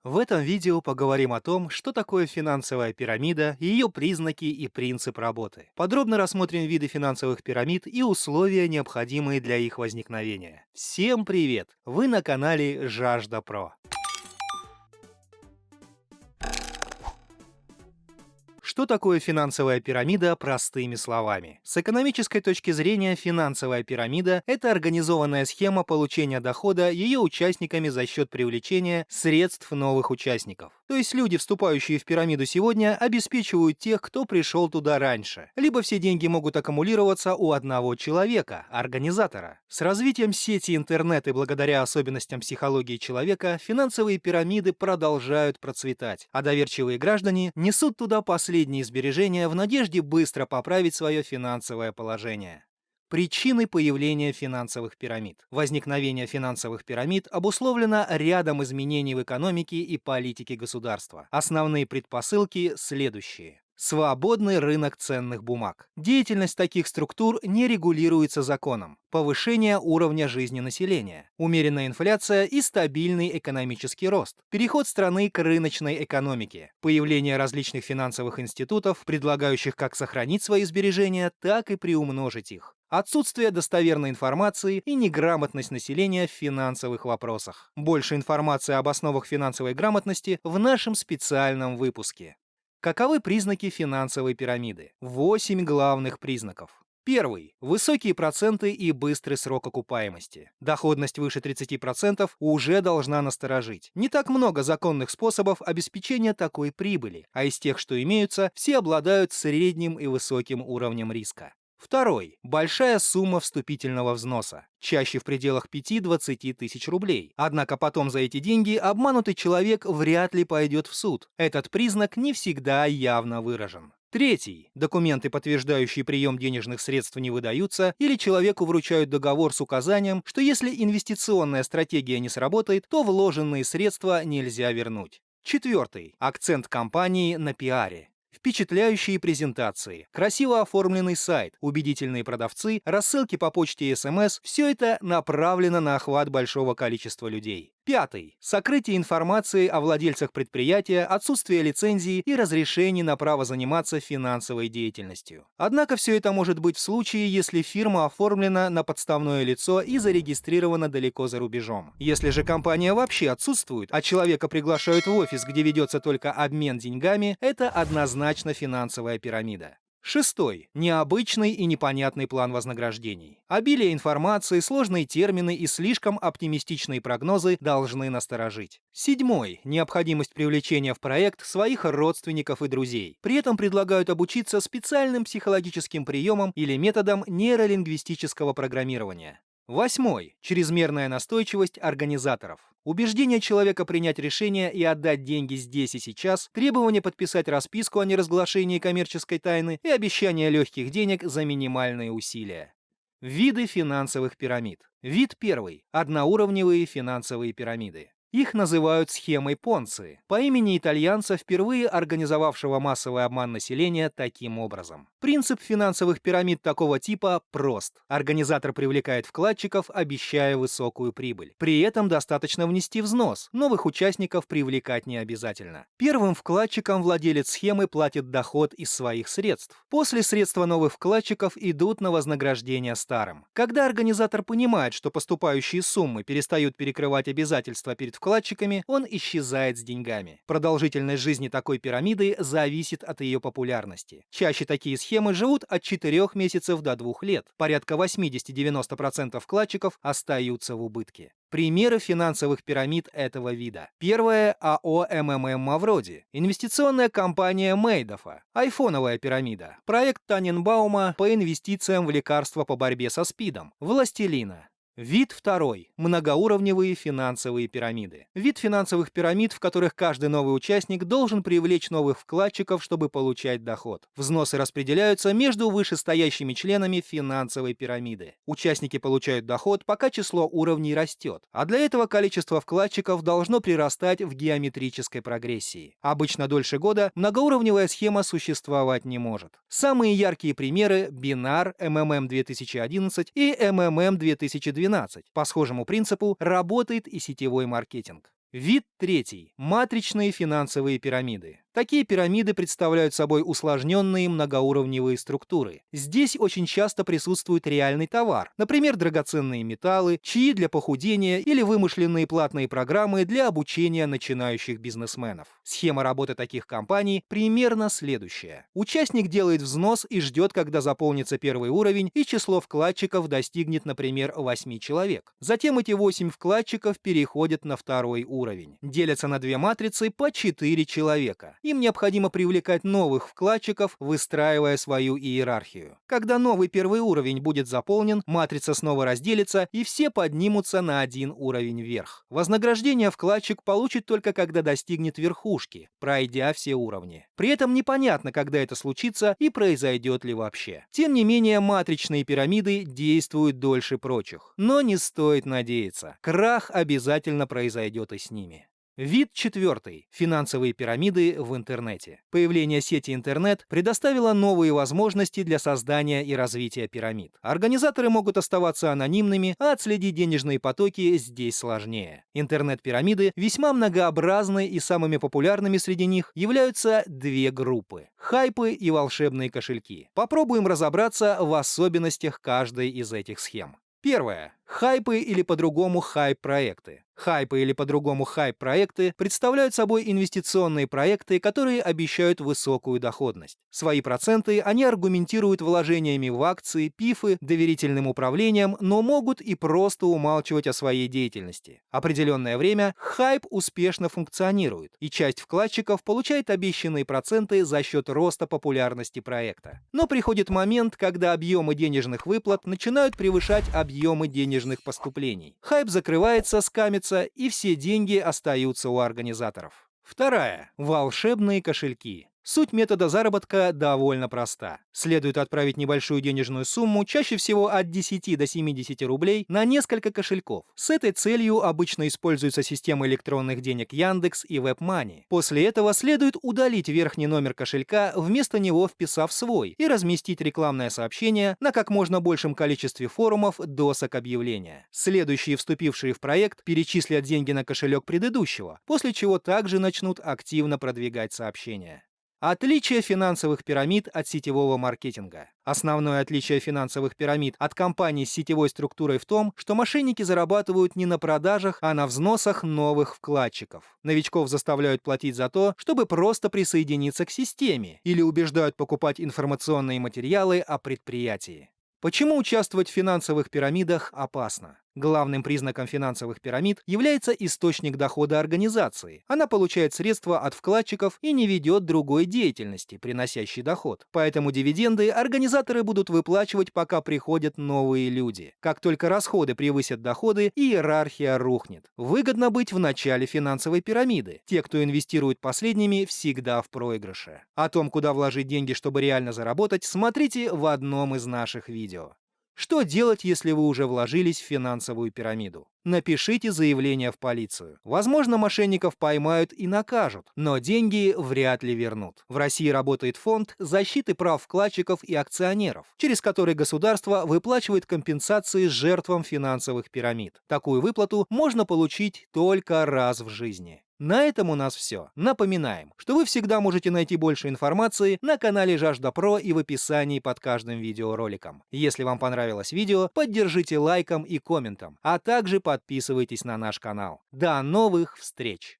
В этом видео поговорим о том, что такое финансовая пирамида, ее признаки и принцип работы. Подробно рассмотрим виды финансовых пирамид и условия, необходимые для их возникновения. Всем привет! Вы на канале Жажда Про. Что такое финансовая пирамида простыми словами? С экономической точки зрения финансовая пирамида– это организованная схема получения дохода ее участниками за счет привлечения средств новых участников. То есть люди, вступающие в пирамиду сегодня, обеспечивают тех, кто пришел туда раньше. Либо все деньги могут аккумулироваться у одного человека, организатора. С развитием сети интернет и благодаря особенностям психологии человека финансовые пирамиды продолжают процветать, а доверчивые граждане несут туда последние сбережения в надежде быстро поправить свое финансовое положение. Причины появления финансовых пирамид. Возникновение финансовых пирамид обусловлено рядом изменений в экономике и политике государства. Основные предпосылки следующие. Свободный рынок ценных бумаг. Деятельность таких структур не регулируется законом. Повышение уровня жизни населения. Умеренная инфляция и стабильный экономический рост. Переход страны к рыночной экономике. Появление различных финансовых институтов, предлагающих как сохранить свои сбережения, так и приумножить их. Отсутствие достоверной информации и неграмотность населения в финансовых вопросах. Больше информации об основах финансовой грамотности в нашем специальном выпуске. Каковы признаки финансовой пирамиды? 8 главных признаков. Первый. Высокие проценты и быстрый срок окупаемости. Доходность выше 30% уже должна насторожить. Не так много законных способов обеспечения такой прибыли, а из тех, что имеются, все обладают средним и высоким уровнем риска. Второй. Большая сумма вступительного взноса, чаще в пределах 5-20 тысяч рублей. Однако потом за эти деньги обманутый человек вряд ли пойдет в суд. Этот признак не всегда явно выражен. Третий. Документы, подтверждающие прием денежных средств, не выдаются, или человеку вручают договор с указанием, что если инвестиционная стратегия не сработает, то вложенные средства нельзя вернуть. Четвертый. Акцент компании на пиаре. Впечатляющие презентации, красиво оформленный сайт, убедительные продавцы, рассылки по почте и СМС – все это направлено на охват большого количества людей. Пятый. Сокрытие информации о владельцах предприятия, отсутствие лицензии и разрешений на право заниматься финансовой деятельностью. Однако все это может быть в случае, если фирма оформлена на подставное лицо и зарегистрирована далеко за рубежом. Если же компания вообще отсутствует, а человека приглашают в офис, где ведется только обмен деньгами, это однозначно финансовая пирамида. Шестой. Необычный и непонятный план вознаграждений. Обилие информации, сложные термины и слишком оптимистичные прогнозы должны насторожить. Седьмой. Необходимость привлечения в проект своих родственников и друзей. При этом предлагают обучиться специальным психологическим приемам или методам нейролингвистического программирования. Восьмой. Чрезмерная настойчивость организаторов. Убеждение человека принять решение и отдать деньги здесь и сейчас, требование подписать расписку о неразглашении коммерческой тайны и обещание легких денег за минимальные усилия. Виды финансовых пирамид. Вид первый. Одноуровневые финансовые пирамиды. Их называют схемой Понци, по имени итальянца, впервые организовавшего массовый обман населения таким образом. Принцип финансовых пирамид такого типа прост. Организатор привлекает вкладчиков, обещая высокую прибыль. При этом достаточно внести взнос, новых участников привлекать не обязательно. Первым вкладчикам владелец схемы платит доход из своих средств. После средства новых вкладчиков идут на вознаграждение старым. Когда организатор понимает, что поступающие суммы перестают перекрывать обязательства перед вкладчиками, он исчезает с деньгами. Продолжительность жизни такой пирамиды зависит от ее популярности. Чаще такие схемы живут от 4 месяцев до 2 лет. Порядка 80-90% вкладчиков остаются в убытке. Примеры финансовых пирамид этого вида. Первое – АО МММ Мавроди, инвестиционная компания Мейдофа, айфоновая пирамида, проект Таненбаума по инвестициям в лекарства по борьбе со СПИДом, Властелина. Вид второй. Многоуровневые финансовые пирамиды. Вид финансовых пирамид, в которых каждый новый участник должен привлечь новых вкладчиков, чтобы получать доход. Взносы распределяются между вышестоящими членами финансовой пирамиды. Участники получают доход, пока число уровней растет, а для этого количество вкладчиков должно прирастать в геометрической прогрессии. Обычно дольше года многоуровневая схема существовать не может. Самые яркие примеры – Бинар, МММ 2011 и МММ 2012. По схожему принципу работает и сетевой маркетинг. Вид третий. Матричные финансовые пирамиды. Такие пирамиды представляют собой усложненные многоуровневые структуры. Здесь очень часто присутствует реальный товар, например, драгоценные металлы, чаи для похудения или вымышленные платные программы для обучения начинающих бизнесменов. Схема работы таких компаний примерно следующая. Участник делает взнос и ждет, когда заполнится первый уровень и число вкладчиков достигнет, например, 8 человек. Затем эти 8 вкладчиков переходят на второй уровень. Делятся на две матрицы по 4 человека. Им необходимо привлекать новых вкладчиков, выстраивая свою иерархию. Когда новый первый уровень будет заполнен, матрица снова разделится, и все поднимутся на один уровень вверх. Вознаграждение вкладчик получит только когда достигнет верхушки, пройдя все уровни. При этом непонятно, когда это случится и произойдет ли вообще. Тем не менее, матричные пирамиды действуют дольше прочих. Но не стоит надеяться. Крах обязательно произойдет и с ними. Вид четвертый. Финансовые пирамиды в интернете. Появление сети интернет предоставило новые возможности для создания и развития пирамид. Организаторы могут оставаться анонимными, а отследить денежные потоки здесь сложнее. Интернет-пирамиды весьма многообразны, и самыми популярными среди них являются две группы – хайпы и волшебные кошельки. Попробуем разобраться в особенностях каждой из этих схем. Первое. Хайпы или по-другому хайп-проекты. Хайпы или по-другому хайп-проекты представляют собой инвестиционные проекты, которые обещают высокую доходность. Свои проценты они аргументируют вложениями в акции, пифы, доверительным управлением, но могут и просто умалчивать о своей деятельности. Определенное время хайп успешно функционирует, и часть вкладчиков получает обещанные проценты за счет роста популярности проекта. Но приходит момент, когда объемы денежных выплат начинают превышать объемы денежных поступлений. Хайп закрывается, скамится, и все деньги остаются у организаторов. Вторая. Волшебные кошельки. Суть метода заработка довольно проста. Следует отправить небольшую денежную сумму, чаще всего от 10 до 70 рублей, на несколько кошельков. С этой целью обычно используется система электронных денег Яндекс и WebMoney. После этого следует удалить верхний номер кошелька, вместо него вписав свой, и разместить рекламное сообщение на как можно большем количестве форумов, досок объявления. Следующие вступившие в проект перечислят деньги на кошелек предыдущего, после чего также начнут активно продвигать сообщения. Отличие финансовых пирамид от сетевого маркетинга. Основное отличие финансовых пирамид от компаний с сетевой структурой в том, что мошенники зарабатывают не на продажах, а на взносах новых вкладчиков. Новичков заставляют платить за то, чтобы просто присоединиться к системе, или убеждают покупать информационные материалы о предприятии. Почему участвовать в финансовых пирамидах опасно? Главным признаком финансовых пирамид является источник дохода организации. Она получает средства от вкладчиков и не ведет другой деятельности, приносящей доход. Поэтому дивиденды организаторы будут выплачивать, пока приходят новые люди. Как только расходы превысят доходы, иерархия рухнет. Выгодно быть в начале финансовой пирамиды. Те, кто инвестирует последними, всегда в проигрыше. О том, куда вложить деньги, чтобы реально заработать, смотрите в одном из наших видео. Что делать, если вы уже вложились в финансовую пирамиду? Напишите заявление в полицию. Возможно, мошенников поймают и накажут, но деньги вряд ли вернут. В России работает фонд защиты прав вкладчиков и акционеров, через который государство выплачивает компенсации жертвам финансовых пирамид. Такую выплату можно получить только раз в жизни. На этом у нас все. Напоминаем, что вы всегда можете найти больше информации на канале Жажда Про и в описании под каждым видеороликом. Если вам понравилось видео, поддержите лайком и комментом, а также подписывайтесь на наш канал. До новых встреч!